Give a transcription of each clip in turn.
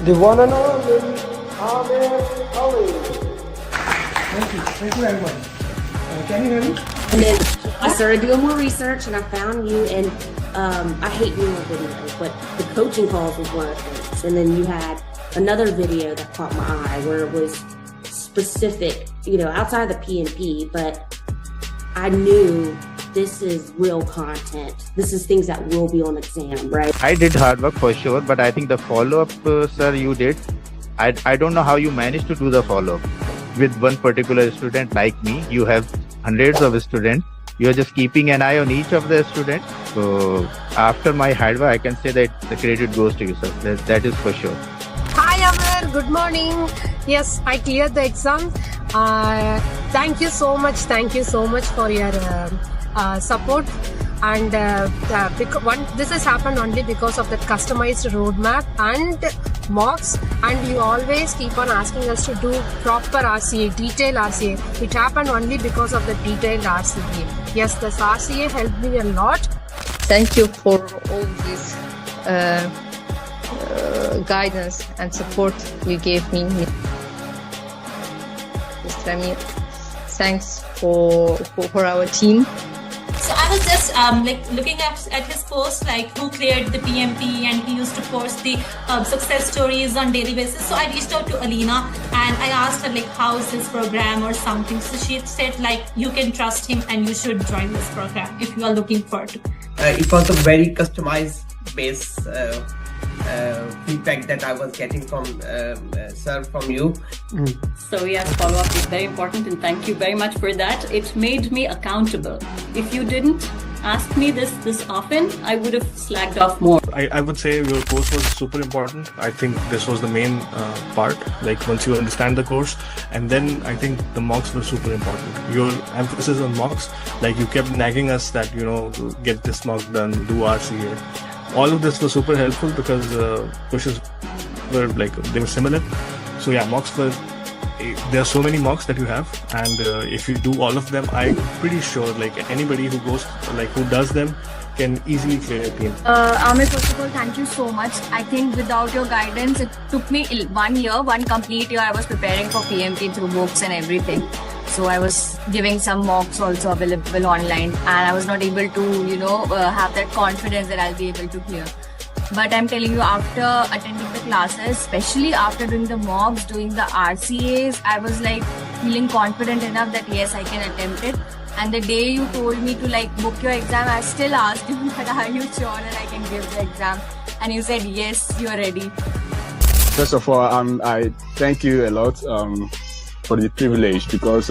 the one and only Amir Ali. Thank you very much. Can you hear me? And then I started doing more research and I found you, and I hate doing videos, but the coaching calls was one of the things. And then you had another video that caught my eye where it was specific, outside of the PMP, but I knew this is real content. This is things that will be on exam, right? I did hard work for sure, but I think the follow-up, sir, you did. I don't know how you managed to do the follow-up. With one particular student like me, you have hundreds of students. You are just keeping an eye on each of the students. So after my hard work, I can say that the credit goes to you, sir. That is for sure. Hi Amir, good morning. Yes, I cleared the exam. Thank you so much. Thank you so much for your support. And this has happened only because of the customized roadmap and mocks, and you always keep on asking us to do proper RCA, detailed RCA. It happened only because of the detailed RCA. Yes, this RCA helped me a lot. Thank you for all this guidance and support you gave me, Mr. Amir. Thanks for our team. So I was just looking at his post, who cleared the PMP, and he used to post the success stories on daily basis. So I reached out to Alina and I asked her how is his program or something. So she said you can trust him and you should join this program if you are looking for it. It was a very customized base feedback that I was getting from sir, from you. So yes, follow-up is very important, and thank you very much for that. It made me accountable. If you didn't ask me this often, I would have slacked off more. I would say your course was super important. I think this was the main part, once you understand the course, and then I think the mocks were super important. Your emphasis on mocks, you kept nagging us that, get this mock done, do RCA. All of this was super helpful because questions were they were similar. So yeah, mocks were, there are so many mocks that you have, and if you do all of them, I'm pretty sure anybody who goes, who does them can easily clear a PMP. Amir, first of all, thank you so much. I think without your guidance, it took me one complete year. I was preparing for PMP through books and everything. So I was giving some mocks also available online, and I was not able to, have that confidence that I'll be able to clear. But I'm telling you, after attending the classes, especially after doing the mocks, doing the RCAs, I was feeling confident enough that yes, I can attempt it. And the day you told me to book your exam, I still asked you that are you sure that I can give the exam? And you said yes, you're ready. First of all, I thank you a lot for the privilege, because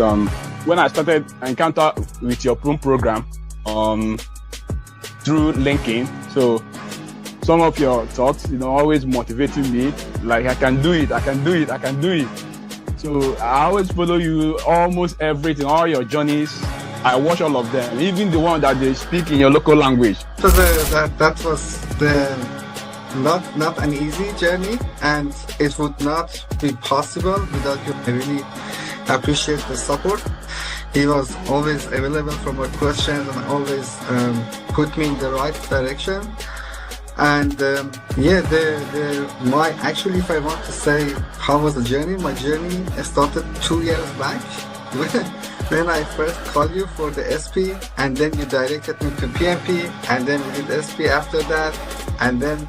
when I started encounter with your program through linking, so some of your talks, always motivating me, I can do it, I can do it, I can do it. So I always follow you, almost everything, all your journeys. I watch all of them, even the one that they speak in your local language. So that was not an easy journey, and it would not be possible without you. I really appreciate the support. He was always available for my questions and always put me in the right direction. And actually, if I want to say how was the journey, my journey started 2 years back. Then I first called you for the SP, and then you directed me to PMP, and then we did SP after that, and then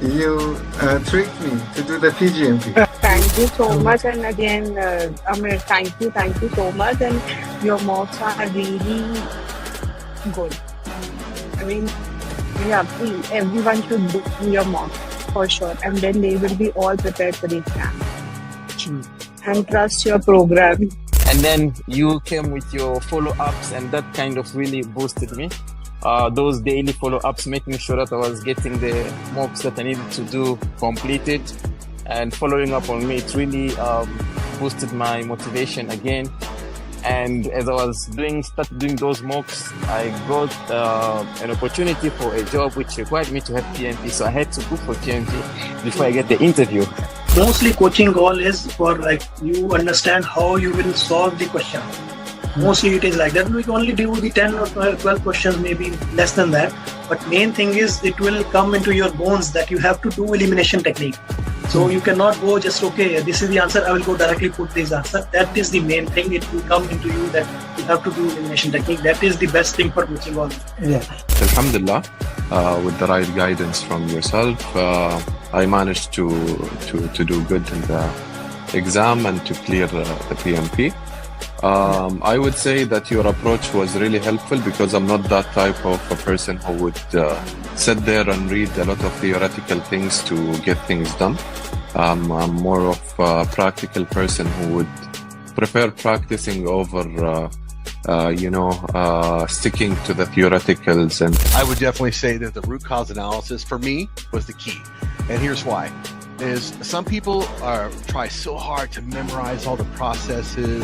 you tricked me to do the PGMP. Thank you so much, and again, Amir, thank you so much, and your mocks are really good. I mean, everyone should do your mock for sure, and then they will be all prepared for the exam. And trust your program. And then you came with your follow-ups, and that kind of really boosted me. Those daily follow-ups, making sure that I was getting the mocks that I needed to do completed and following up on me, it really boosted my motivation again. And as I was started doing those mocks, I got an opportunity for a job which required me to have PMP, so I had to go for PMP before I get the interview. Mostly coaching goal is for you understand how you will solve the question. Mostly it is like that. We can only do the 10 or 12 questions, maybe less than that. But main thing is it will come into your bones that you have to do elimination technique. So you cannot go just, okay, this is the answer, I will go directly put this answer. That is the main thing. It will come into you that you have to do elimination technique. That is the best thing for coaching on. Yeah. Alhamdulillah, with the right guidance from yourself, I managed to do good in the exam and to clear the PMP. I would say that your approach was really helpful because I'm not that type of a person who would sit there and read a lot of theoretical things to get things done. I'm more of a practical person who would prefer practicing over sticking to the theoreticals. And I would definitely say that the root cause analysis for me was the key. And here's why. Is some people try so hard to memorize all the processes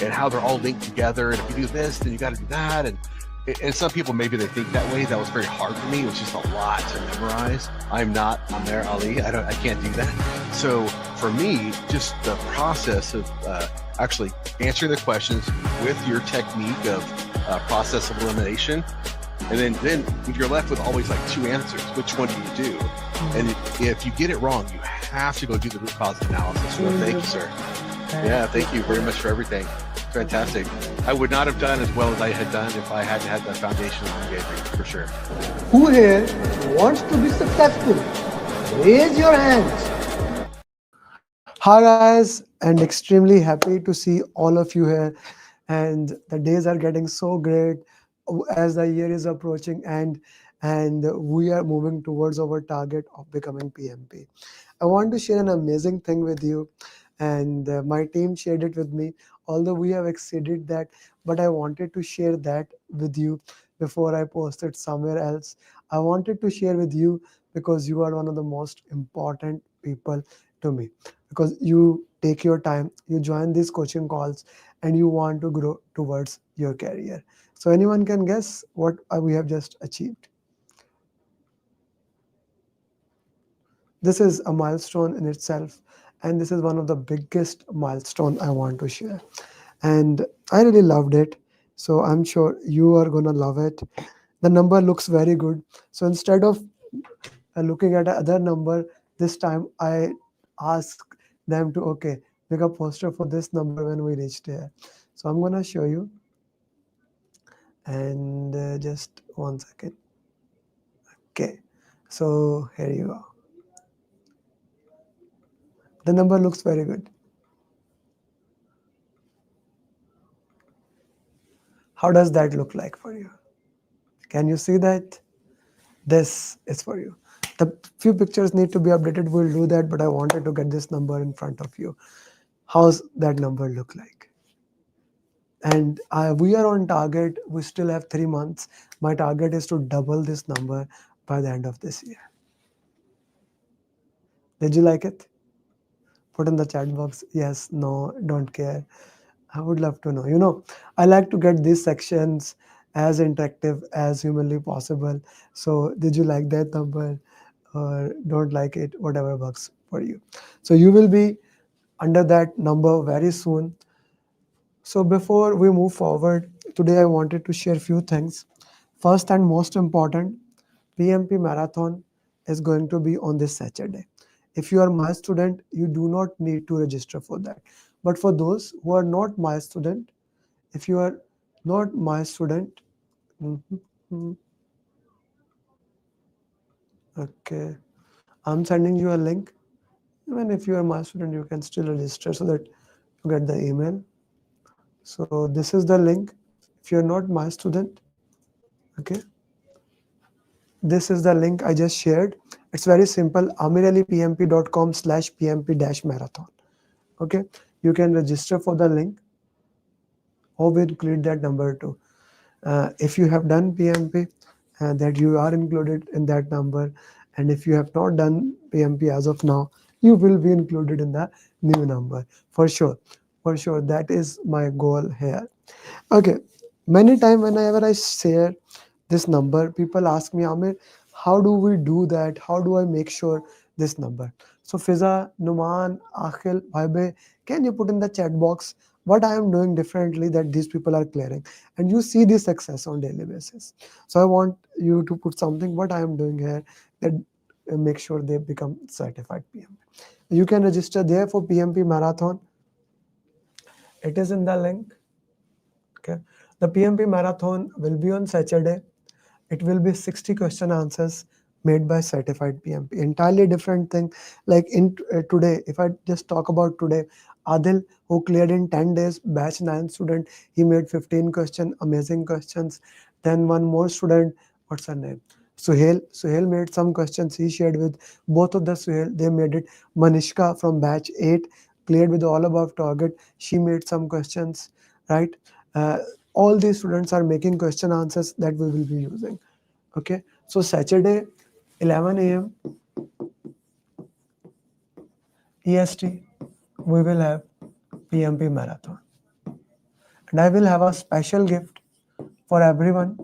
and how they're all linked together. And if you do this, then you got to do that. And some people, maybe they think that way. That was very hard for me. It was just a lot to memorize. I'm there, Ali. I can't do that. So for me, just the process of actually answering the questions with your technique of process of elimination. And then if you're left with always like two answers, which one do you do? And if you get it wrong, you have to go do the root cause analysis. So thank you, sir. Yeah, thank you very much for everything. Fantastic. I would not have done as well as I had done if I hadn't had the foundation that you gave me, for sure. Who here wants to be successful? Raise your hands. Hi guys, and extremely happy to see all of you here. And the days are getting so great as the year is approaching, and we are moving towards our target of becoming PMP. I want to share an amazing thing with you, and my team shared it with me. Although we have exceeded that, but I wanted to share that with you before I post it somewhere else. I wanted to share with you because you are one of the most important people to me, because you take your time, you join these coaching calls, and you want to grow towards your career. So anyone can guess what we have just achieved? This is a milestone in itself, and this is one of the biggest milestone I want to share. And I really loved it, so I'm sure you are gonna love it. The number looks very good. So instead of looking at another number, this time I ask them to, okay, make a poster for this number when we reach there. So I'm gonna show you, and just 1 second. Okay, so here you go. The number looks very good. How does that look like for you? Can you see that? This is for you. The few pictures need to be updated. We'll do that, but I wanted to get this number in front of you. How's that number look like? And we are on target. We still have 3 months. My target is to double this number by the end of this year. Did you like it? Put in the chat box, yes, no, don't care. I would love to know. I like to get these sections as interactive as humanly possible. So did you like that number or don't like it? Whatever works for you. So you will be under that number very soon. So before we move forward, today I wanted to share a few things. First and most important, PMP Marathon is going to be on this Saturday. If you are my student, you do not need to register for that. But for those who are not my student, if you are not my student, okay, I'm sending you a link. Even if you are my student, you can still register so that you get the email. So this is the link. If you're not my student, okay, this is the link I just shared. It's very simple, amiralipmp.com/pmp-marathon. Okay, you can register for the link, or we include that number too. If you have done PMP, that you are included in that number, and if you have not done PMP as of now, you will be included in the new number for sure. For sure, that is my goal here. Okay, many times whenever I share this number, people ask me, Amir, how do we do that? How do I make sure this number? So Fiza, Numan, Akhil, Bhaibe, can you put in the chat box what I am doing differently that these people are clearing? And you see this success on daily basis. So I want you to put something what I am doing here that make sure they become certified PMP. You can register there for PMP Marathon. It is in the link. Okay, the PMP Marathon will be on Saturday. It will be 60 question answers made by certified PMP. Entirely different thing. Like in today, if I just talk about today, Adil, who cleared in 10 days, batch 9 student, he made 15 question, amazing questions. Then one more student, what's her name? Suhail made some questions. He shared with both of the Suhail. They made it. Manishka from batch 8 cleared with all above target. She made some questions, right? All these students are making question answers that we will be using. Okay, so Saturday 11 a.m. EST we will have PMP Marathon, and I will have a special gift for everyone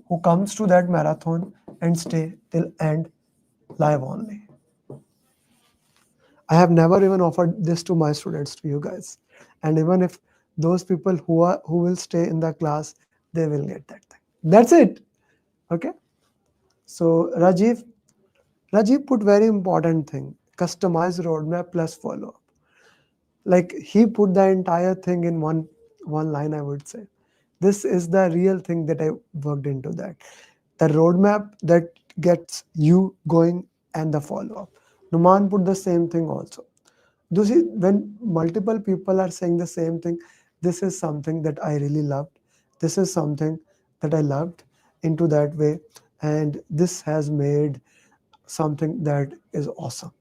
who comes to that marathon and stay till end live only. I have never even offered this to my students, to you guys, and even if those people who will stay in the class, they will get that thing. That's it. Okay, so Rajiv put very important thing, customize roadmap plus follow up. Like he put the entire thing in one line, I would say. This is the real thing that I worked into that. The roadmap that gets you going and the follow up. Numan put the same thing also. Do you see, when multiple people are saying the same thing, this is something that I really loved. This is something that I loved into that way. And this has made something that is awesome.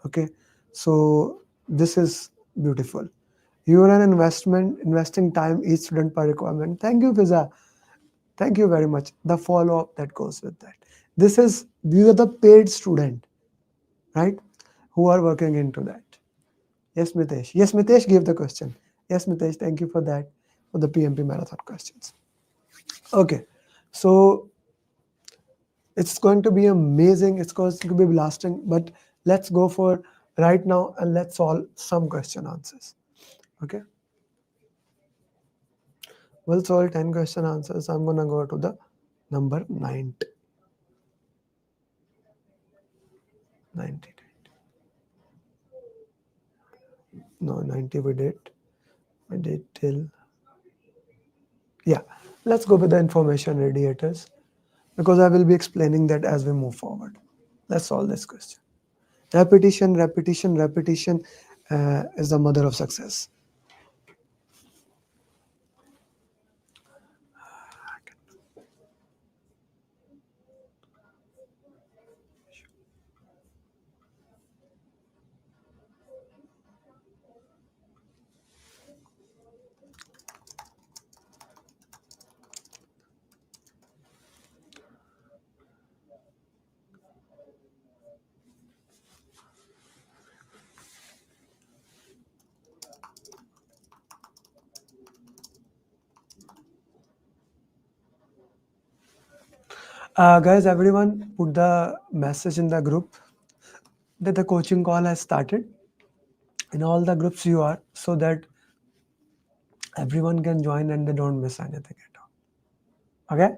Okay, so this is beautiful. You are an investing time each student per requirement. Thank you, Fiza. Thank you very much. The follow up that goes with that. These are the paid student, right, who are working into that. Yes, Mitesh. Yes, Mitesh gave the question. Yes, Mitesh, thank you for that, for the PMP marathon questions. Okay, so it's going to be amazing. It's going to be blasting. But let's go for right now and let's solve some question answers. Okay. We'll solve 10 question answers. I'm going to go to the number 90. 90. No, 90 we did. We did till. Yeah. Let's go with the information radiators because I will be explaining that as we move forward. Let's solve this question. Repetition is the mother of success. Guys, everyone put the message in the group that the coaching call has started in all the groups you are, so that everyone can join and they don't miss anything at all. Okay?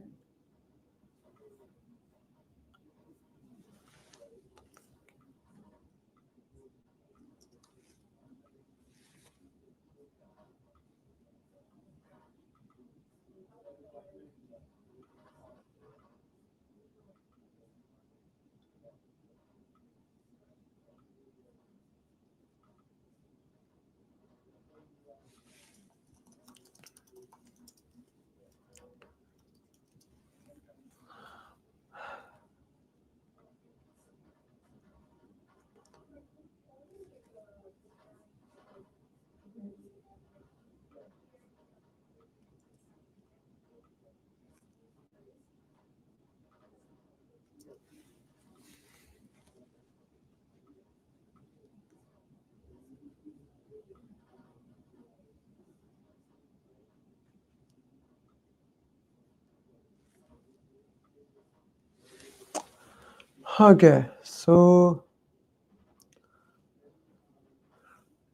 Okay, so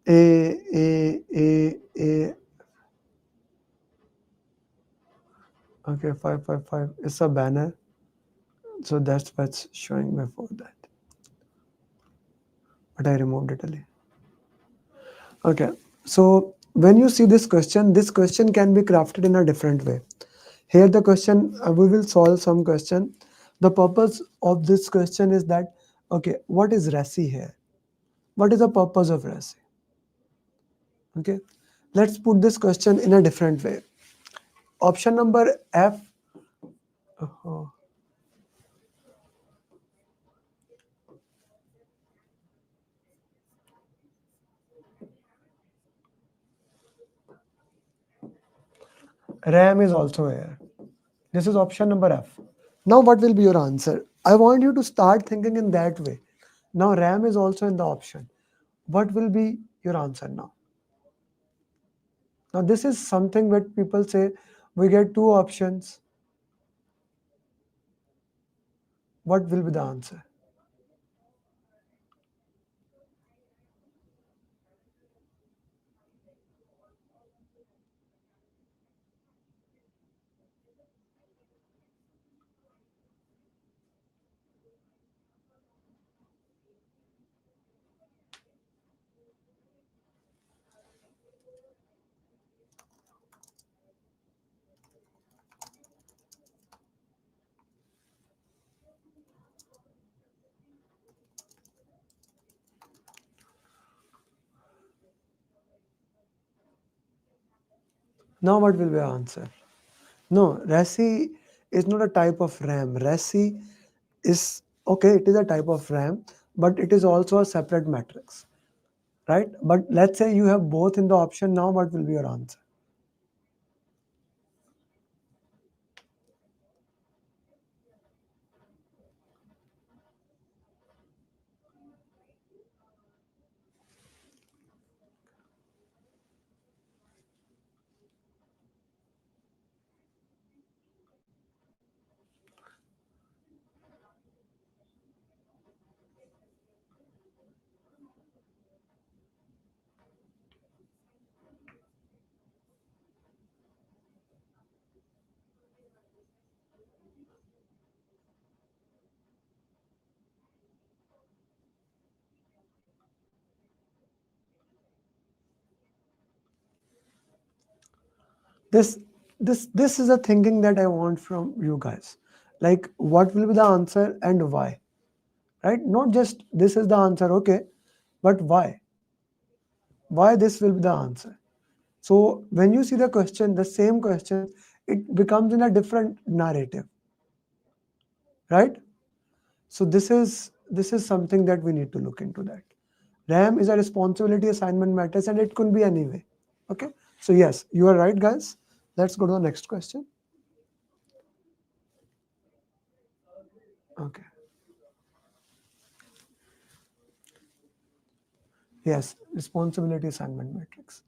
a okay, 555 is a banner, so that's what's showing before that. but I removed it early. Okay, so when you see this question can be crafted in a different way. Here the question, we will solve some question. The purpose of this question is that, okay, what is RACI here? What is the purpose of RACI? Okay, let's put this question in a different way. Option number F. RAM is also here. This is option number F. Now what will be your answer? I want you to start thinking in that way. Now RAM is also in the option. What will be your answer now? Now this is something that people say we get two options. What will be the answer? Now what will be your answer? No, RACI is not a type of RAM. RACI is, okay, it is a type of RAM, but it is also a separate matrix, right? But let's say you have both in the option. Now what will be your answer? This is a thinking that I want from you guys. Like, what will be the answer and why? Right? Not just this is the answer, okay, but why? Why this will be the answer? So when you see the question, the same question, it becomes in a different narrative, right? So this is something that we need to look into that. RAM is a responsibility assignment matrix, and it could be any way. Okay. So yes, you are right, guys. Let's go to the next question. Okay. Yes, responsibility assignment matrix.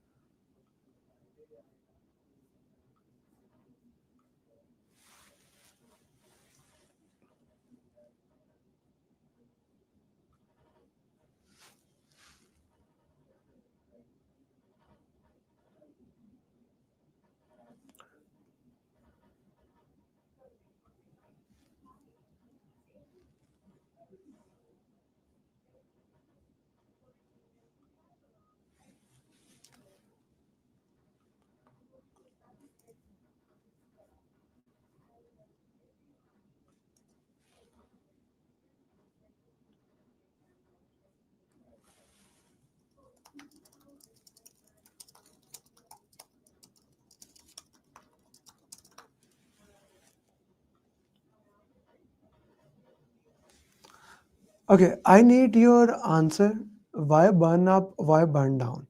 Okay, I need your answer. Why burn up? Why burn down?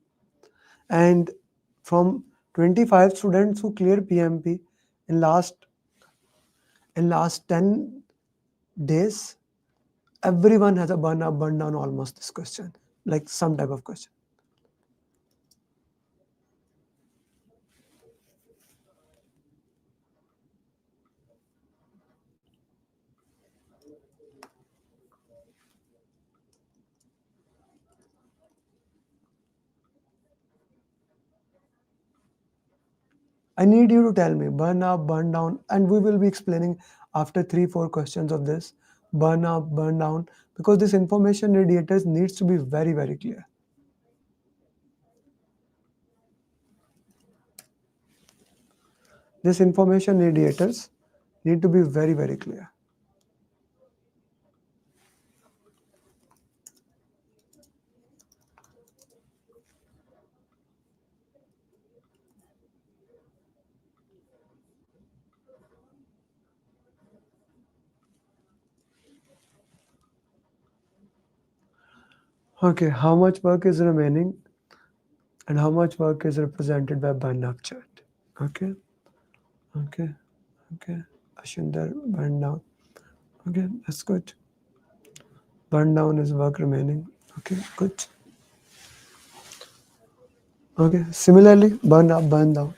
And from 25 students who clear PMP in last 10 days, everyone has a burn up, burn down almost this question, like some type of question. I need you to tell me burn up, burn down, and we will be explaining after 3-4 questions of this. Burn up, burn down. because this information radiators needs to be very, very clear. This information radiators need to be very, very clear. Okay, how much work is remaining and how much work is represented by burn up chart? Okay, okay, okay. Ashinder, burn down. Okay, that's good. Burn down is work remaining. Okay, good. Okay, similarly, burn up, burn down.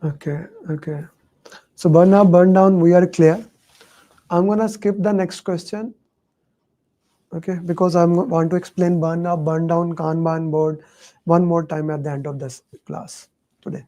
Okay, okay. So burn up, burn down, we are clear. I'm gonna skip the next question. Okay, because I want to explain burn up, burn down, Kanban board one more time at the end of this class today.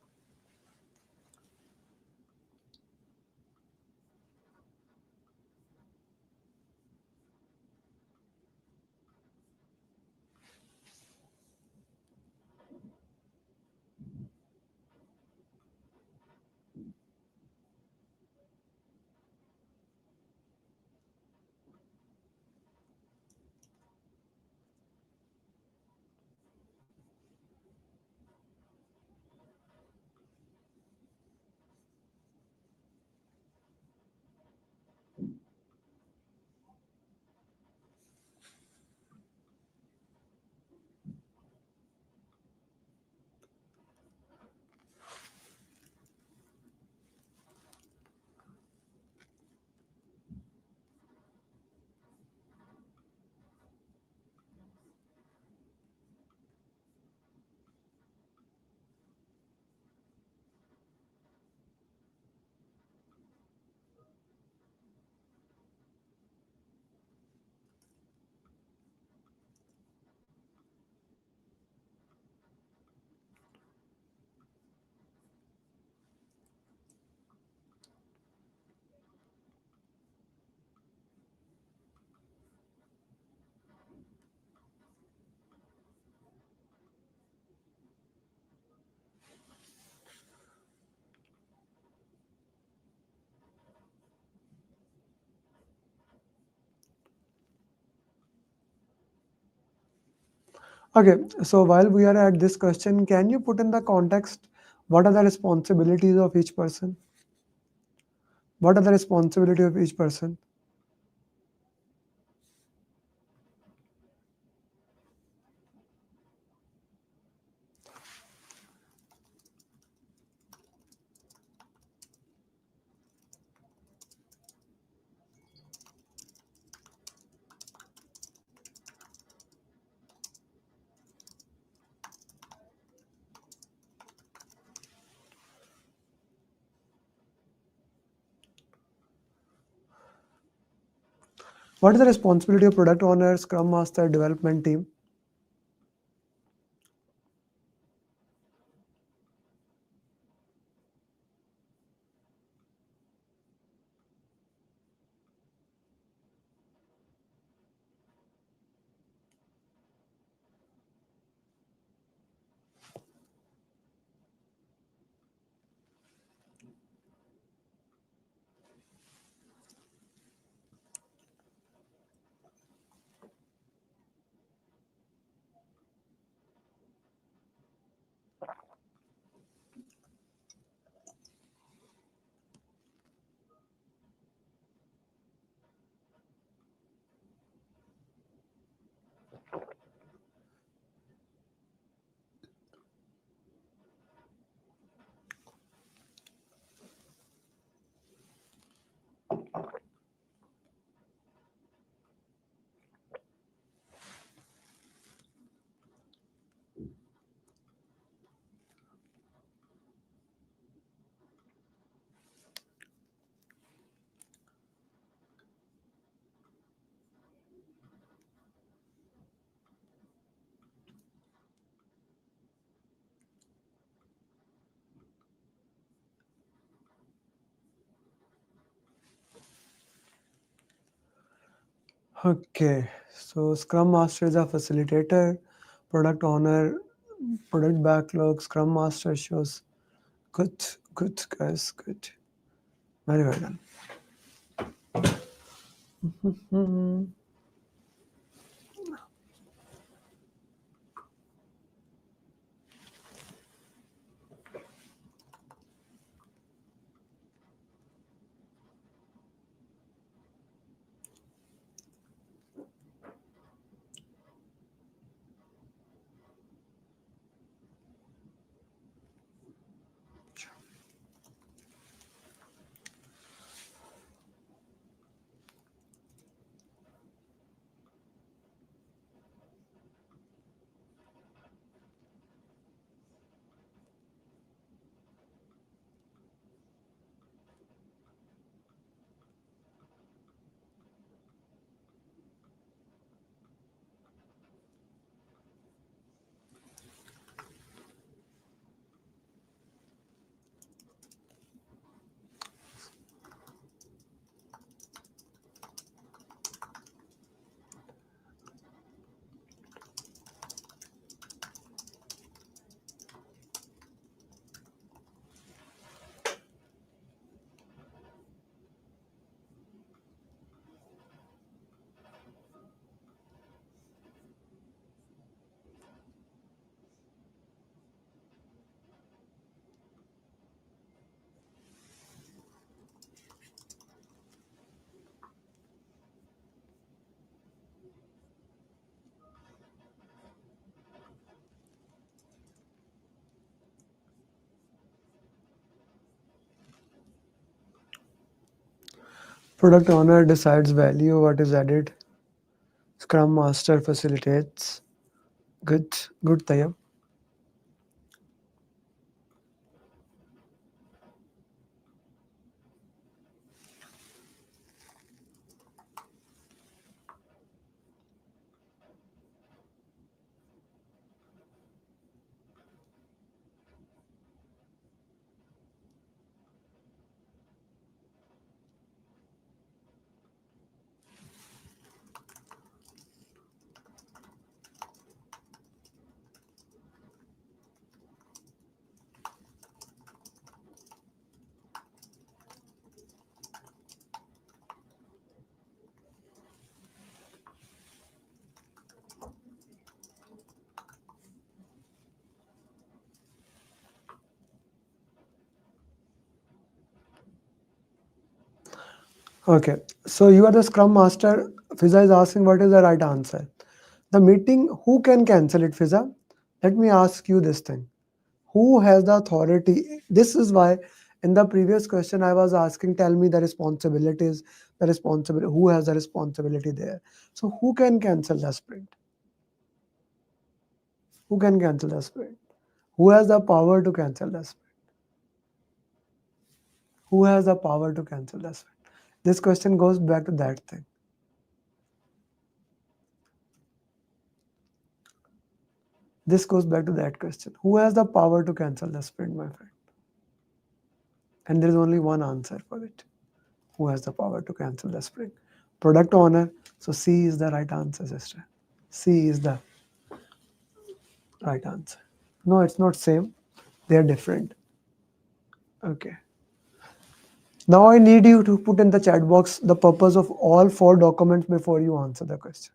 Okay, so while we are at this question, can you put in the context what are the responsibilities of each person? What are the responsibility of each person? What is the responsibility of product owner, scrum master, development team? Okay, so Scrum Master is a facilitator, product owner, product backlog, Scrum Master shows. Good, good, guys, good. Very well done. Product owner decides value, what is added. Scrum Master facilitates. Good, good, Tayyab. Okay, so you are the Scrum Master. Fiza is asking what is the right answer. The meeting, who can cancel it, Fiza? Let me ask you this thing. Who has the authority? This is why in the previous question I was asking, tell me the responsibilities, who has the responsibility there. So who can cancel the sprint? Who can cancel the sprint? Who has the power to cancel the sprint? Who has the power to cancel the sprint? This question goes back to that thing. This goes back to that question. Who has the power to cancel the sprint, my friend? And there is only one answer for it. Who has the power to cancel the sprint? Product owner. So C is the right answer, sister. C is the right answer. No, it's not same. They are different. Okay. Now I need you to put in the chat box the purpose of all 4 documents before you answer the question.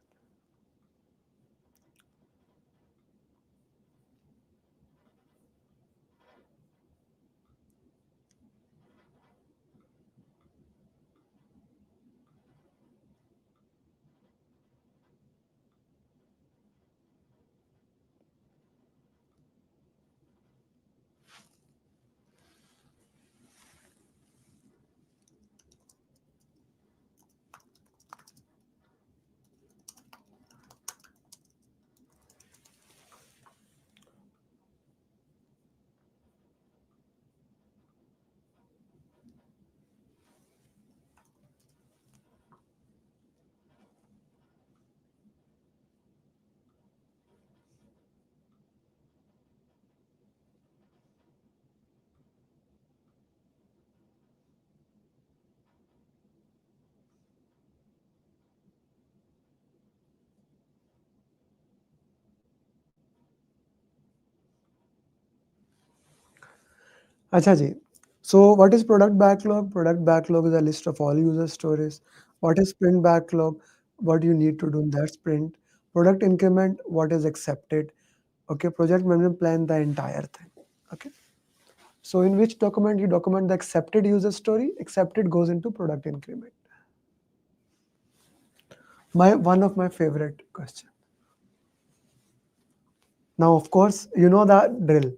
Acha ji. So what is product backlog? Product backlog is a list of all user stories. What is sprint backlog? What you need to do in that sprint. Product increment, what is accepted. Okay, project management plan, the entire thing. Okay. So in which document you document the accepted user story? Accepted goes into product increment. One of my favorite question. Now, of course, you know the drill.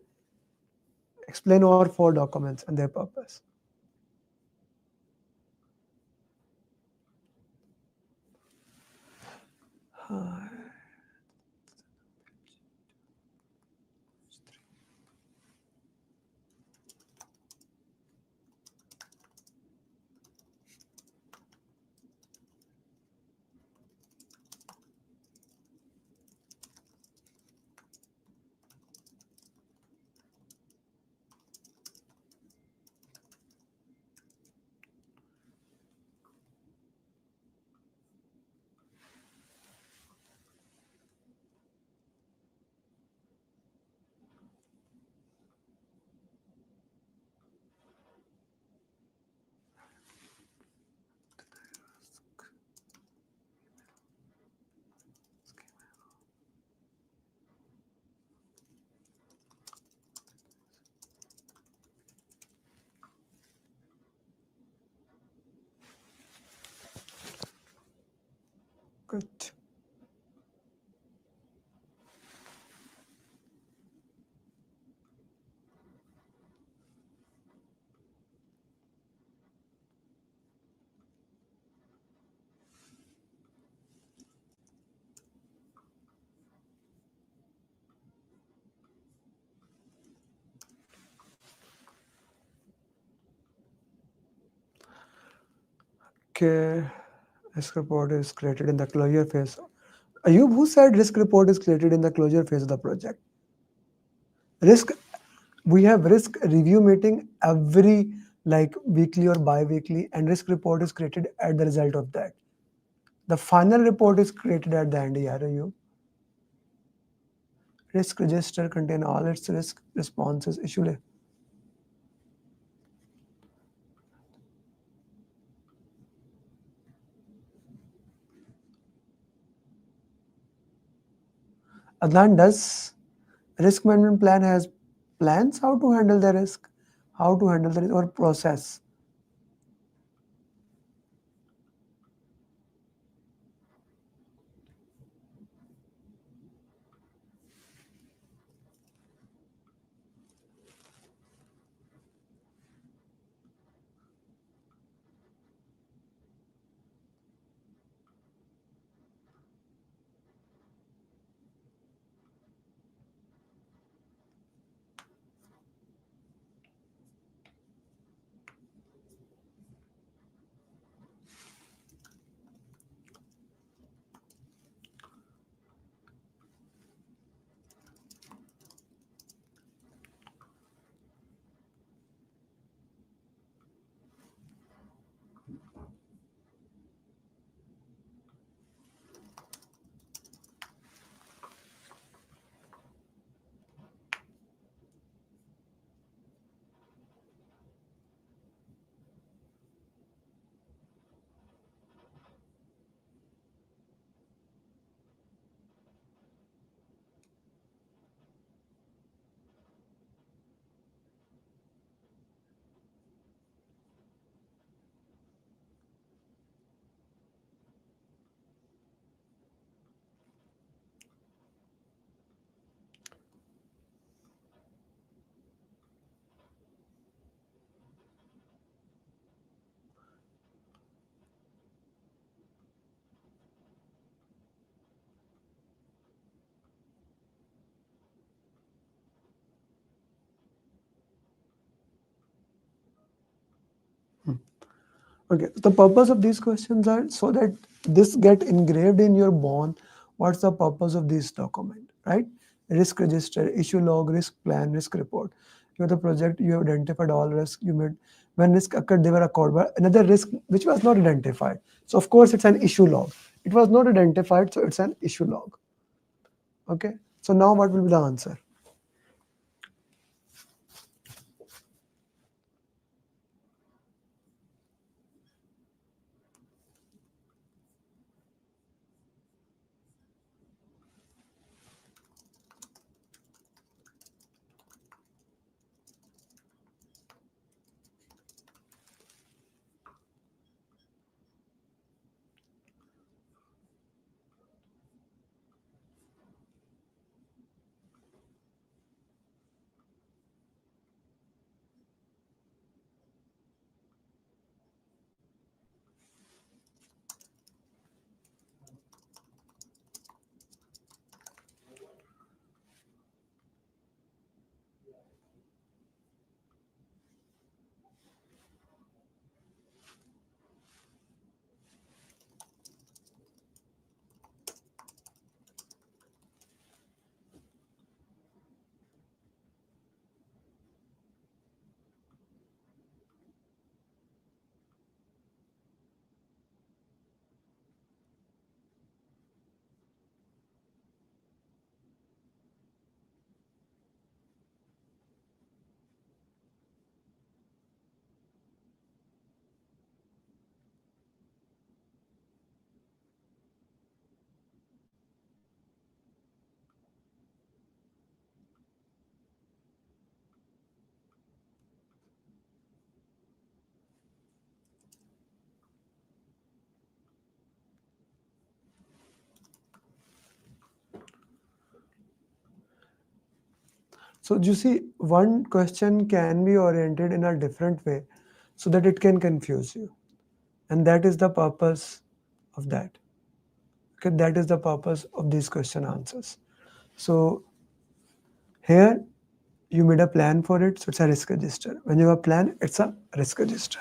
Explain our 4 documents and their purpose. Good. Okay, risk report is created in the closure phase. Ayub, who said risk report is created in the closure phase of the project? We have risk review meeting every like weekly or bi-weekly, and risk report is created at the result of that. The final report is created at the end. Ayub. Risk register contain all its risk responses issue. Adnan, does risk management plan has plans how to handle the risk, or process? Okay, the purpose of these questions are so that this get engraved in your bone. What's the purpose of this document, right? Risk register, issue log, risk plan, risk report. You have the project, you have identified all risk, you made, when risk occurred, they were occurred, but another risk which was not identified. So of course it's an issue log. It was not identified, so it's an issue log. Okay, so now what will be the answer? So you see, one question can be oriented in a different way so that it can confuse you. And that is the purpose of that. Okay, that is the purpose of these question answers. So here you made a plan for it, so it's a risk register. When you have a plan, it's a risk register.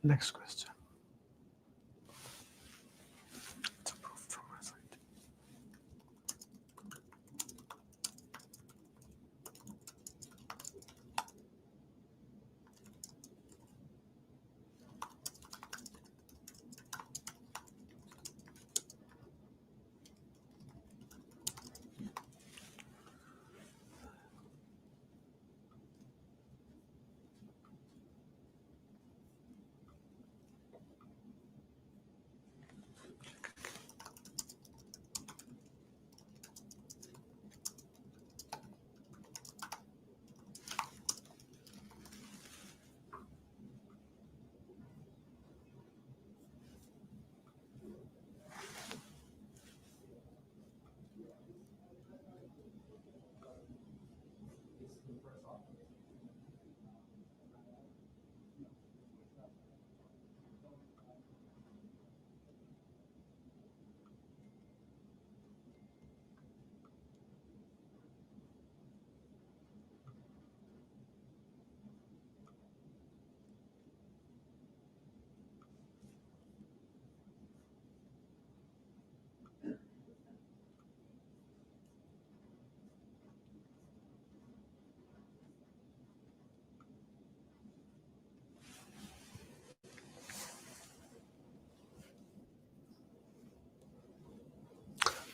Next question.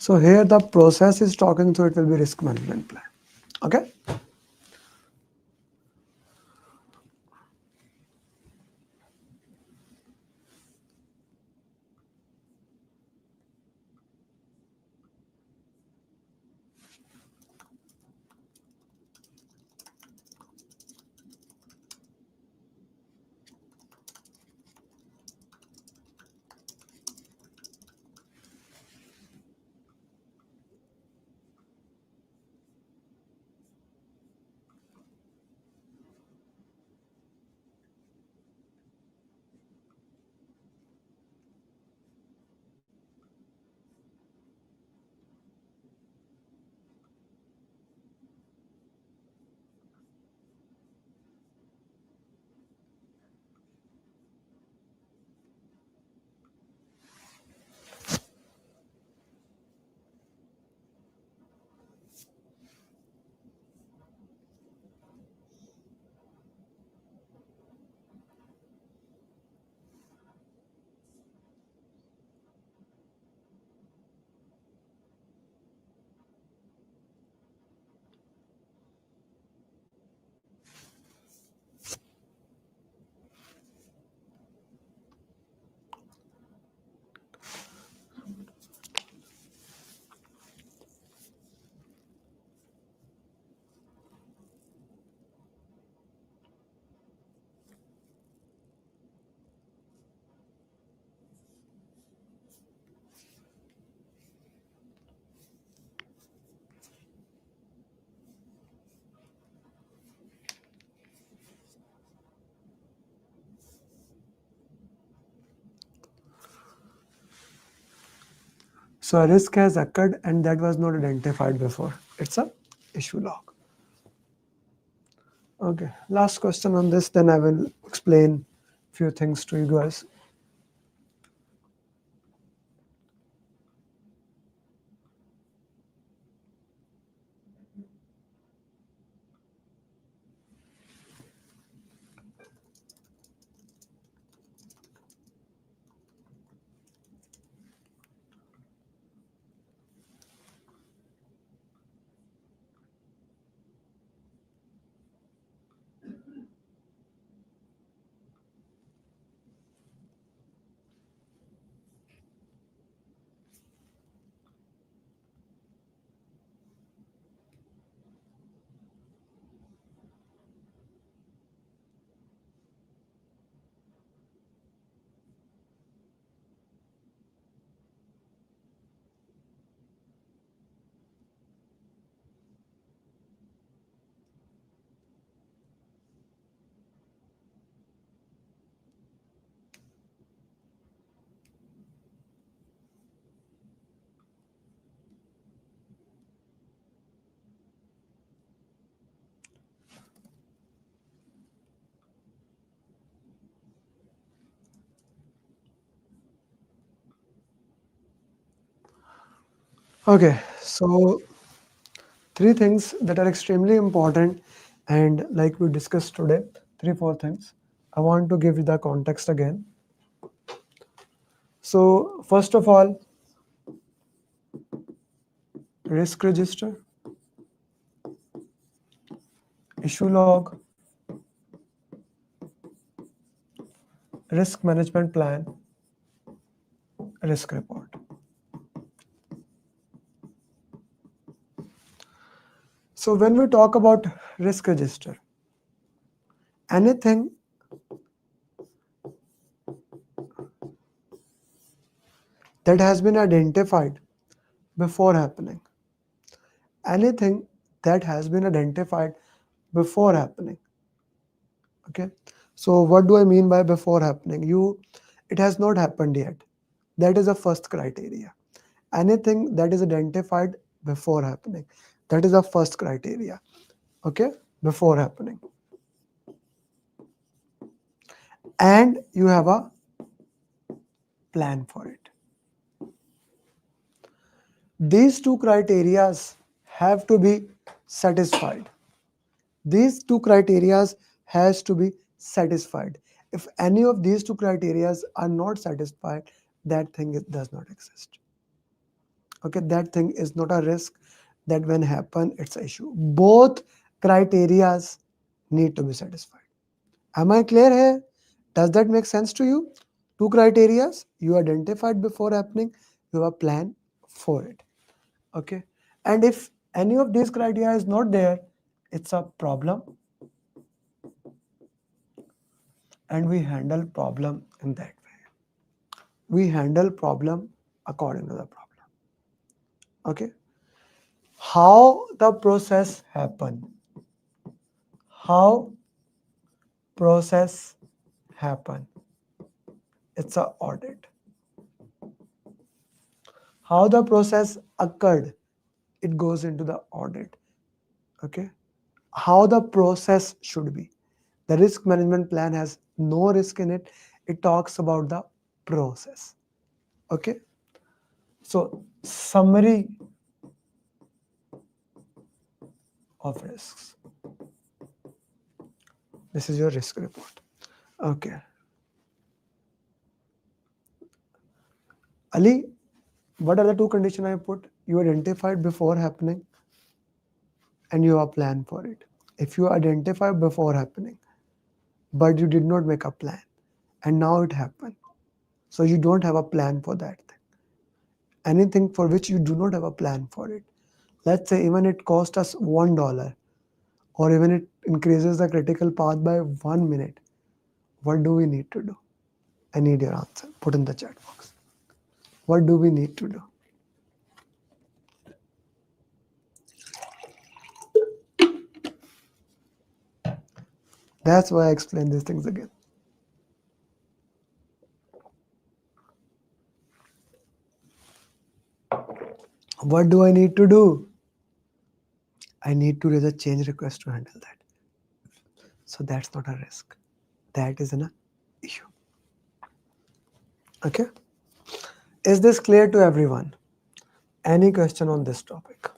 So here the process is talking, so it will be risk management plan. Okay. So a risk has occurred and that was not identified before. It's a issue log. Okay, last question on this, then I will explain few things to you guys. Okay, so three things that are extremely important and like we discussed today, 3-4 things. I want to give you the context again. So first of all, risk register, issue log, risk management plan, risk report. So when we talk about risk register, anything that has been identified before happening, anything that has been identified before happening. Okay, so what do I mean by before happening? It has not happened yet. That is the first criteria. Anything that is identified before happening, that is the first criteria. Okay, before happening, and you have a plan for it. These two criterias have to be satisfied. These two criterias has to be satisfied. If any of these two criterias are not satisfied, that thing does not exist. Okay, that thing is not a risk. That when happen, it's an issue. Both criterias need to be satisfied. Am I clear here? Does that make sense to you? Two criterias you identified before happening, you have a plan for it. Okay, and if any of these criteria is not there, it's a problem, and we handle problem in that way. We handle problem according to the problem. Okay, how the process happen? How process happen? It's a audit. How the process occurred? It goes into the audit. Okay, how the process should be. The risk management plan has no risk in it. It talks about the process. Okay, so summary of risks. This is your risk report. Okay, Ali, what are the two conditions I put? You identified before happening and you have a plan for it. If you identify before happening but you did not make a plan and now it happened, so you don't have a plan for that thing. Anything for which you do not have a plan for it, let's say even it cost us $1 or even it increases the critical path by 1 minute, what do we need to do? I need your answer. Put in the chat box. What do we need to do? That's why I explain these things again. What do I need to do? I need to raise a change request to handle that. So that's not a risk. That is an issue. Okay. Is this clear to everyone? Any question on this topic?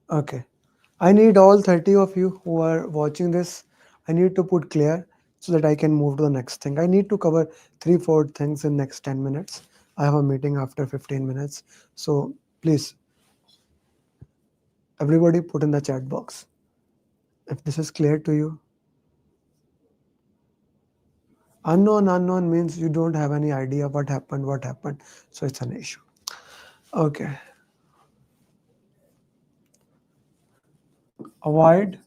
Okay. I need all 30 of you who are watching this. I need to put clear so that I can move to the next thing. I need to cover 3-4 things in next 10 minutes. I have a meeting after 15 minutes. So please, everybody put in the chat box if this is clear to you. Unknown means you don't have any idea what happened. So it's an issue. Okay. Avoid,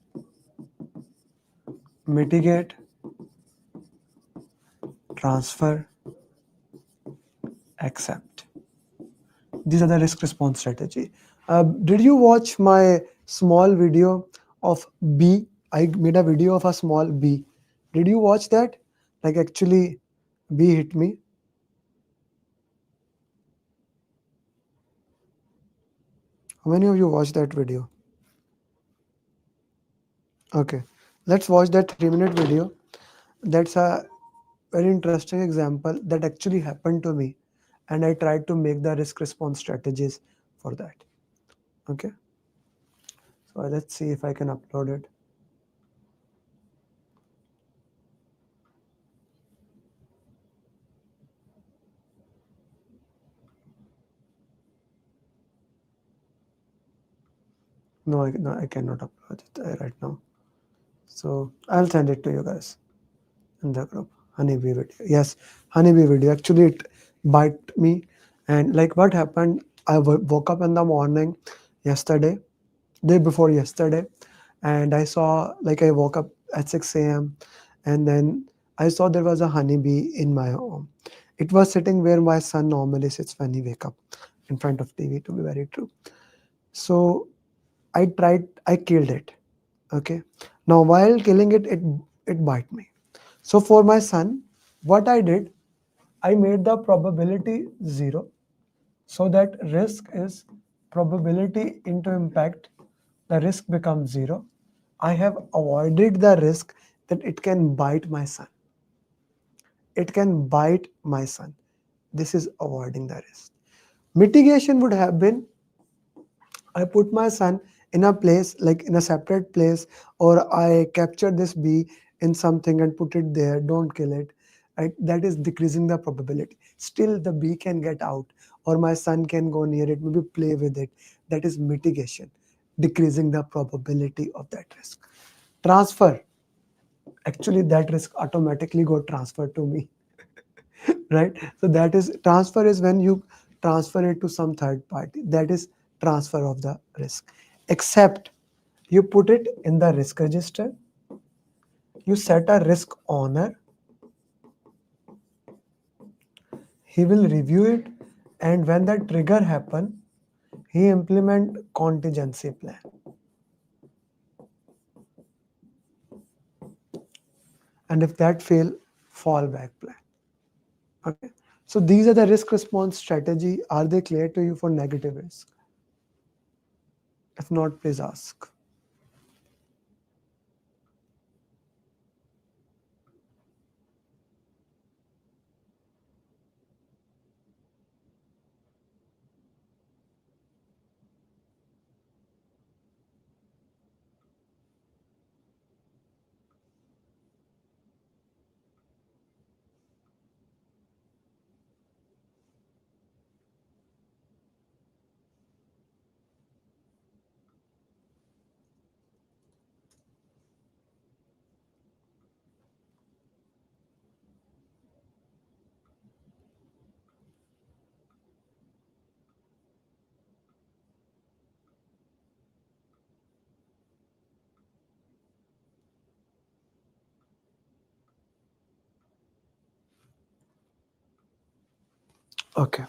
mitigate, transfer, accept. These are the risk response strategy. Did you watch my small video of B? I made a video of a small B. Did you watch that? Like actually B hit me. How many of you watched that video? Okay, let's watch that 3-minute video. That's a very interesting example that actually happened to me, and I tried to make the risk response strategies for that. Okay, so let's see if I can upload it. No, I cannot upload it right now. So I'll send it to you guys in the group. Honeybee video. Yes, honeybee video. Actually, it bite me. And like what happened, I woke up in the morning yesterday, day before yesterday, and I saw, like I woke up at 6 a.m. and then I saw there was a honeybee in my home. It was sitting where my son normally sits when he wake up, in front of TV, to be very true. So I killed it. Okay. Now while killing it, it bite me. So for my son, what I did, I made the probability 0, so that risk is probability into impact. The risk becomes 0. I have avoided the risk that it can bite my son. It can bite my son. This is avoiding the risk. Mitigation would have been, I put my son in a place, like in a separate place, or I capture this bee in something and put it there, don't kill it. Right? That is decreasing the probability. Still the bee can get out, or my son can go near it, maybe play with it. That is mitigation, decreasing the probability of that risk. Transfer, actually that risk automatically got transferred to me. Right? So that is, transfer is when you transfer it to some third party. That is transfer of the risk. Except you put it in the risk register, you set a risk owner, he will review it, and when that trigger happen, he implement contingency plan. And if that fail, fallback plan. Okay. So these are the risk response strategy. Are they clear to you for negative risk? If not, please ask. Okay.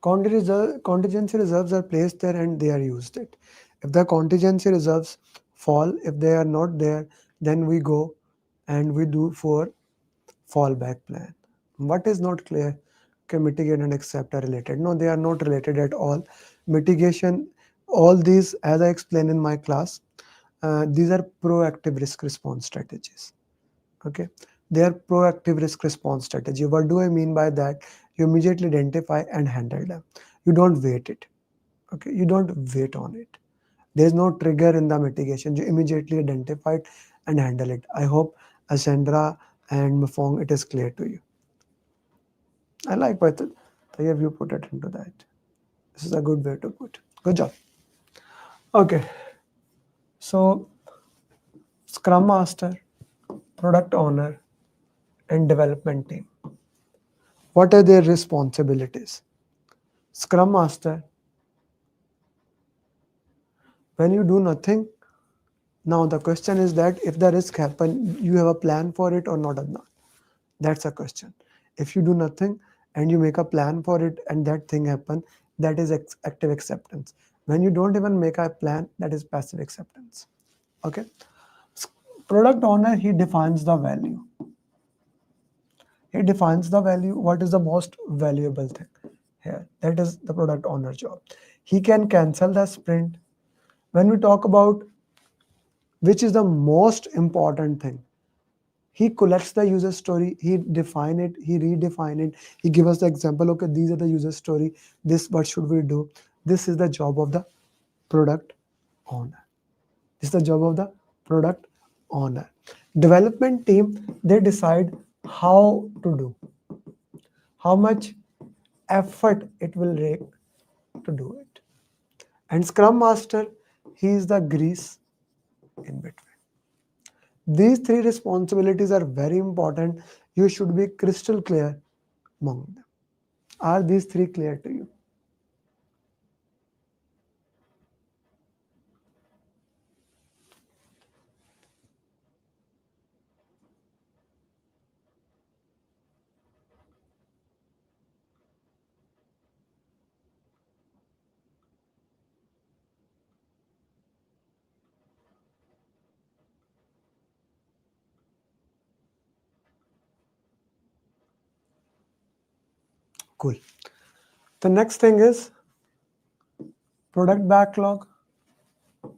Contingency reserves are placed there and they are used it. If the contingency reserves fall, if they are not there, then we go and we do for fallback plan. What is not clear? Okay, mitigate and accept are related. No, they are not related at all. Mitigation, all these, as I explained in my class, these are proactive risk response strategies. Okay, they are proactive risk response strategy. What do I mean by that? You immediately identify and handle them. You don't wait it. Okay, you don't wait on it. There is no trigger in the mitigation. You immediately identify it and handle it. I hope Ashendra and Mufong, it is clear to you. I like what Tayyab you put it into that. This is a good way to put. Good job. Okay. So Scrum Master, Product Owner, and Development Team. What are their responsibilities? Scrum Master, when you do nothing, now the question is that if the risk happen, you have a plan for it or not? That's a question. If you do nothing and you make a plan for it and that thing happen, that is active acceptance. When you don't even make a plan, that is passive acceptance. Okay. Product owner, he defines the value. He defines the value. What is the most valuable thing here? That is the product owner job. He can cancel the sprint. When we talk about which is the most important thing, he collects the user story, he define it, he redefine it, he give us the example, okay, these are the user story, this what should we do. This is the job of the product owner. This is the job of the product owner. Development team, they decide how to do, how much effort it will take to do it. And Scrum Master, he is the grease in between. These three responsibilities are very important. You should be crystal clear among them. Are these three clear to you? Cool. The next thing is product backlog,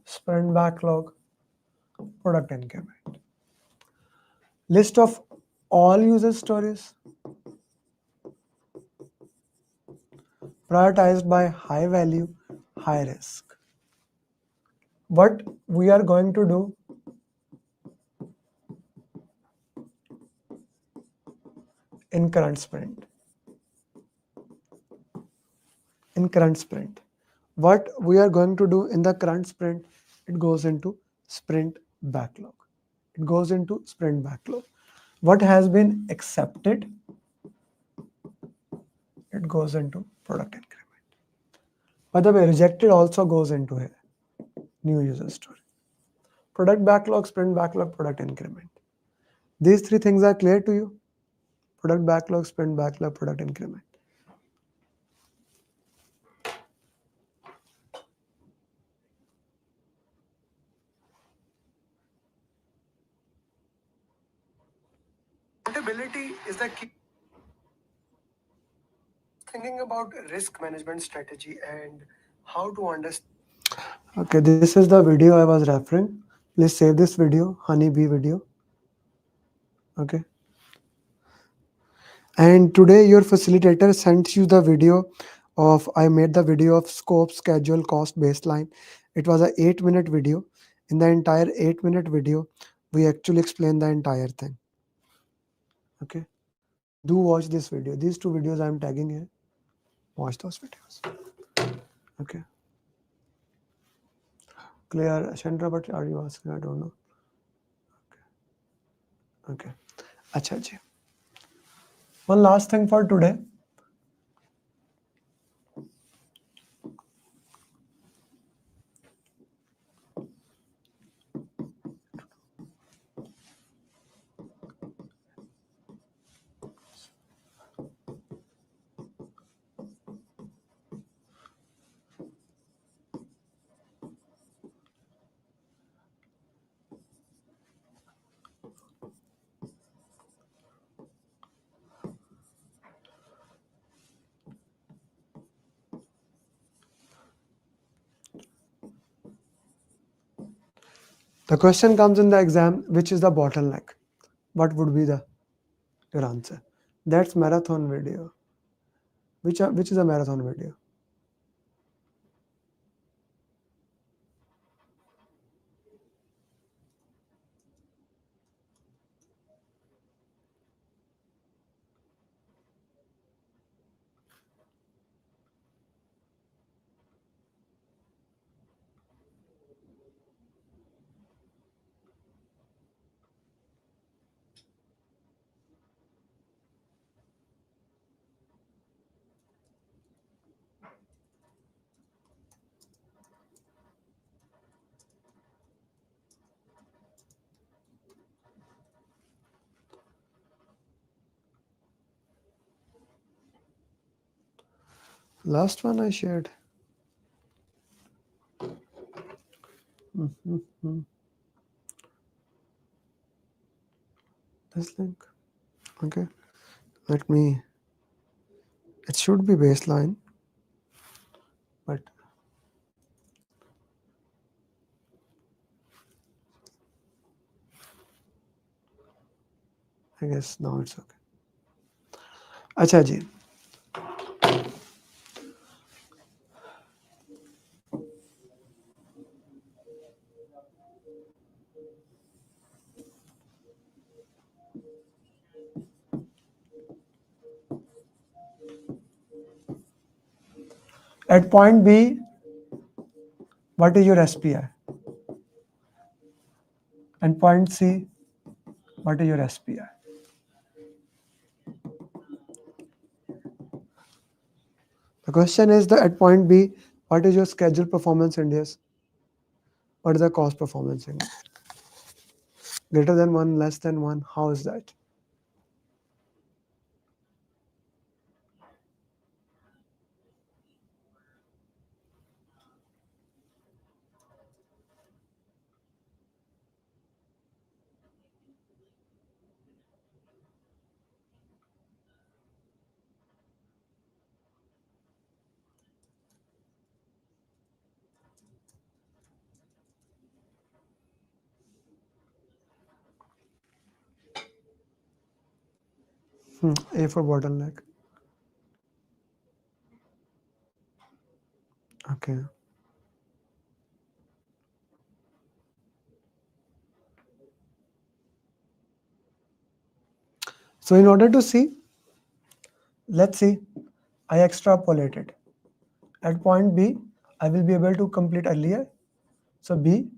sprint backlog, product increment. List of all user stories prioritized by high value, high risk. What we are going to do in current sprint. What we are going to do in the current sprint, it goes into sprint backlog. It goes into sprint backlog. What has been accepted, it goes into product increment. By the way, rejected also goes into here. New user story. Product backlog, sprint backlog, product increment. These three things are clear to you? Product backlog, sprint backlog, product increment. Accountability is the key. Thinking about risk management strategy and how to understand. Okay, this is the video I was referring. Please save this video, honeybee video. Okay. And today your facilitator sent you the video of, I made the video of scope, schedule, cost, baseline. It was an 8-minute video. In the entire 8-minute video, we actually explain the entire thing. Okay. Do watch this video. These two videos I'm tagging here. Watch those videos. Okay. Clear, Chandra, but are you asking? I don't know. Okay. Acha ji. One last thing for today. The question comes in the exam, which is the bottleneck? What would be your answer? That's marathon video. Which is a marathon video? Last one I shared. This link. Okay. Let me. It should be baseline, but I guess now it's okay. Acha ji. At point B, what is your SPI? And point C, what is your SPI? The question is at point B, what is your scheduled performance index? What is the cost performance index? Greater than 1, less than 1, how is that? A for bottleneck. Okay. So in order to see, let's see, I extrapolated. At point B, I will be able to complete earlier. So B,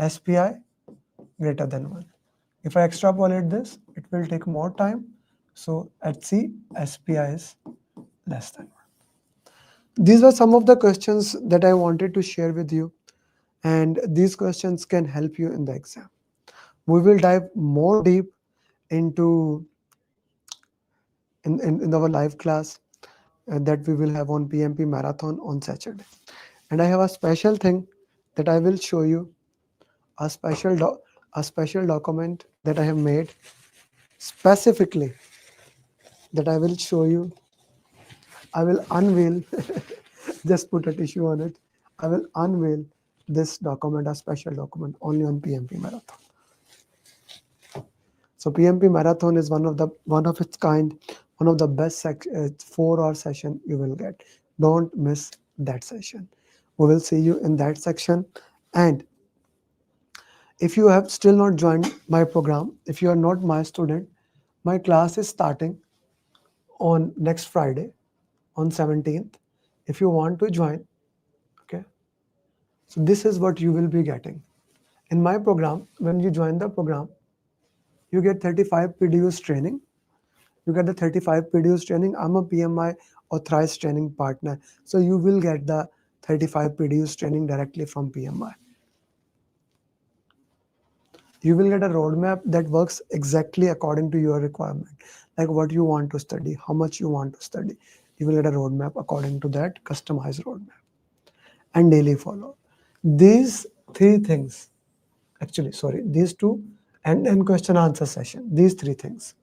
SPI greater than 1. If I extrapolate this, it will take more time. So at C, SPI is less than 1. These are some of the questions that I wanted to share with you. And these questions can help you in the exam. We will dive more deep into in our live class that we will have on PMP Marathon on Saturday. And I have a special thing that I will show you, a special document that I have made specifically that I will show you. I will unveil, just put a tissue on it. I will unveil this document, a special document only on PMP Marathon. So PMP Marathon is one of its kind, one of the best 4-hour session you will get. Don't miss that session. We will see you in that section. And if you have still not joined my program, if you are not my student, my class is starting on next Friday, on 17th. If you want to join, okay. So this is what you will be getting. In my program, when you join the program, you get 35 PDUs training. You get the 35 PDUs training. I'm a PMI authorized training partner. So you will get the 35 PDUs training directly from PMI. You will get a roadmap that works exactly according to your requirement, like what you want to study, how much you want to study. You will get a roadmap according to that customized roadmap and daily follow. These three things, actually, sorry, these two and question answer session, these three things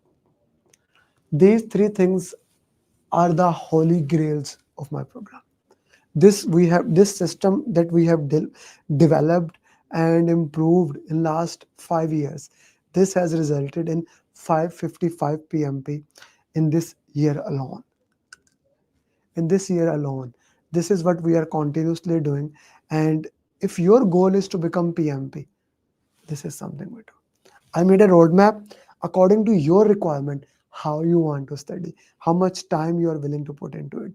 are the holy grails of my program. This system that we have developed and improved in last 5 years. This has resulted in 555 PMP in this year alone. In this year alone, this is what we are continuously doing. And if your goal is to become PMP, this is something we do. I made a roadmap according to your requirement, how you want to study, how much time you are willing to put into it.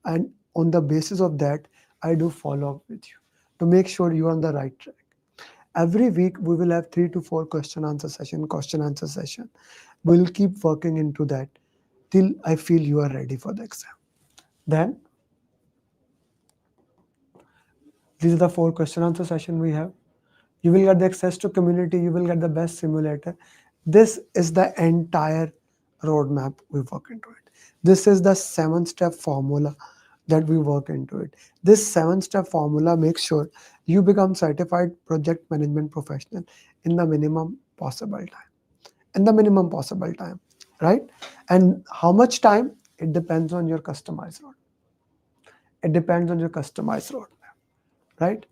And on the basis of that, I do follow up with you to make sure you are on the right track. Every week, we will have 3 to 4 question answer session. We'll keep working into that till I feel you are ready for the exam. Then, these are the 4 question answer session we have. You will get the access to community, you will get the best simulator. This is the entire roadmap we work into it. This is the 7-step formula that we work into it. This 7-step formula makes sure you become certified project management professional in the minimum possible time. In the minimum possible time, right? And how much time? It depends on your customized roadmap. It depends on your customized roadmap, right?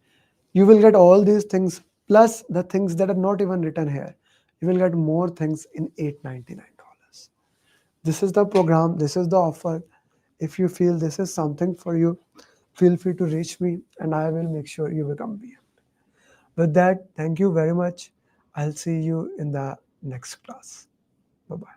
You will get all these things plus the things that are not even written here. You will get more things in $899. This is the program, this is the offer. If you feel this is something for you, feel free to reach me and I will make sure you become PM. With that, thank you very much. I'll see you in the next class. Bye-bye.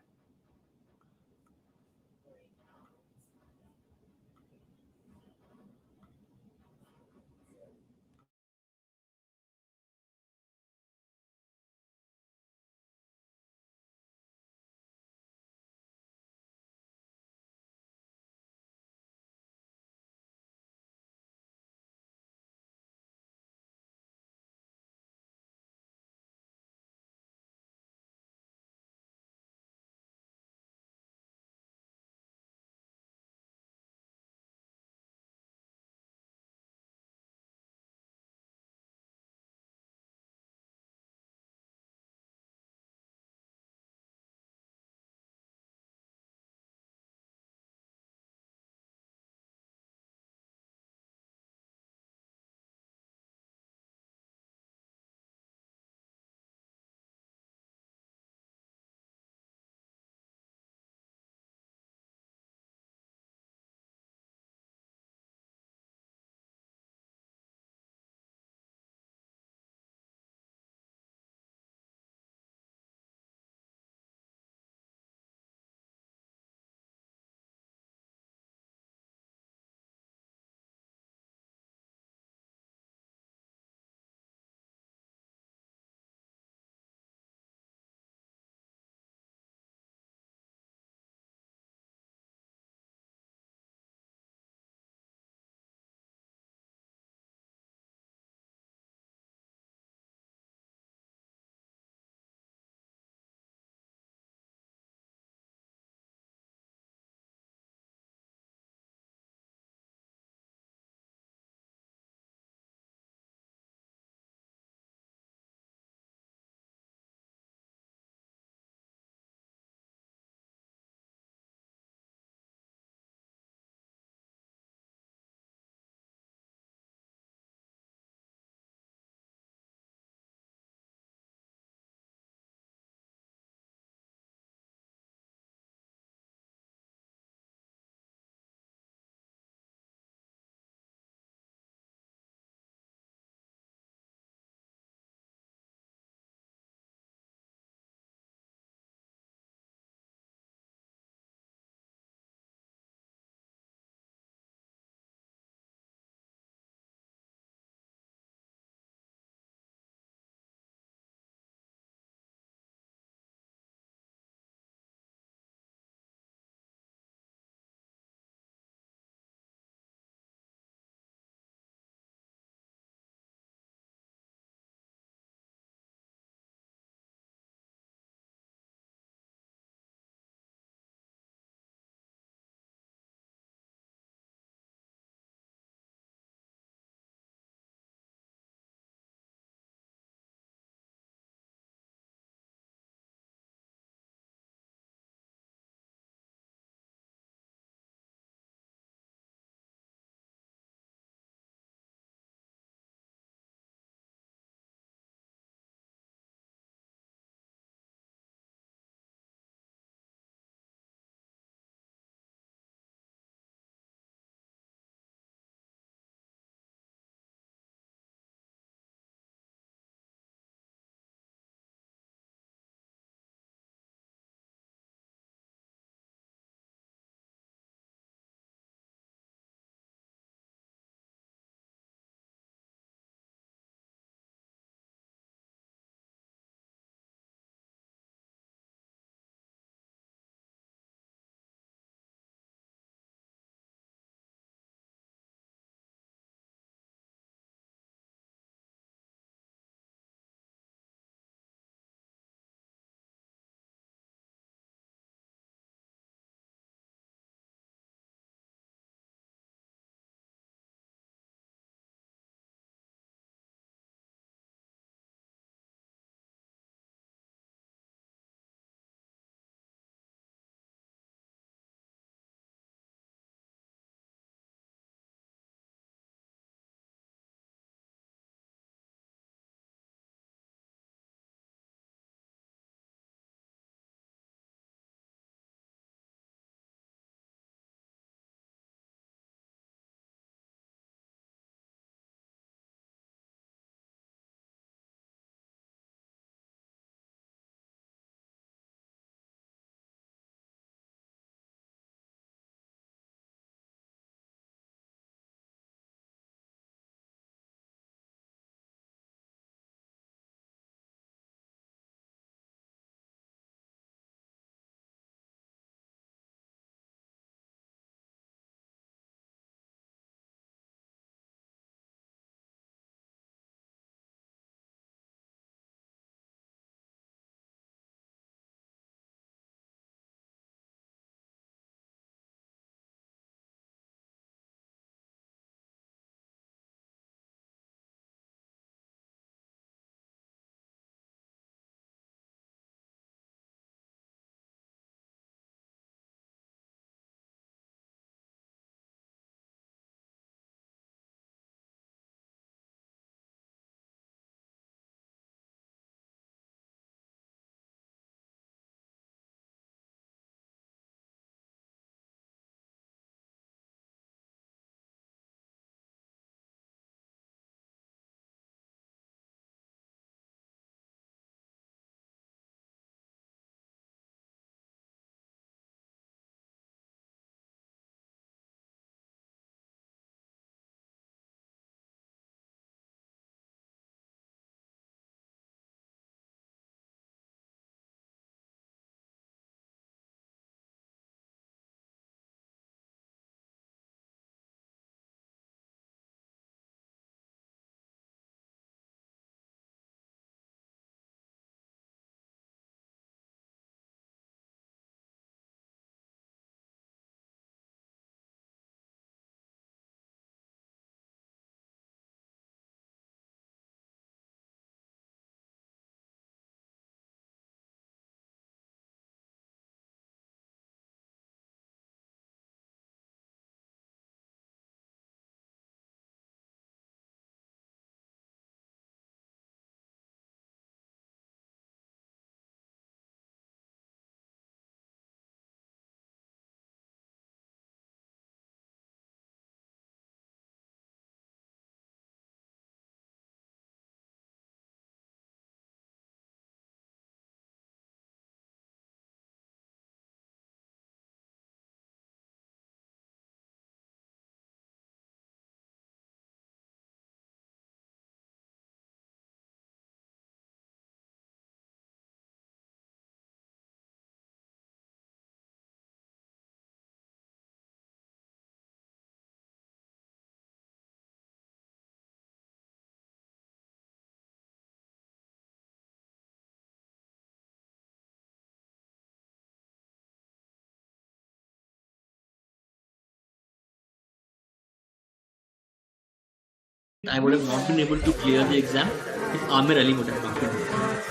I would have not been able to clear the exam if Amir Ali would have not been there.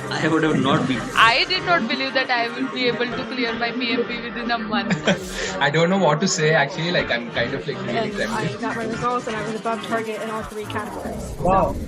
I would have not been. I did not believe that I will be able to clear my PMP within a month. I don't know what to say actually. Like I'm kind of like really I got my results and I was above target in all 3 categories. Wow. So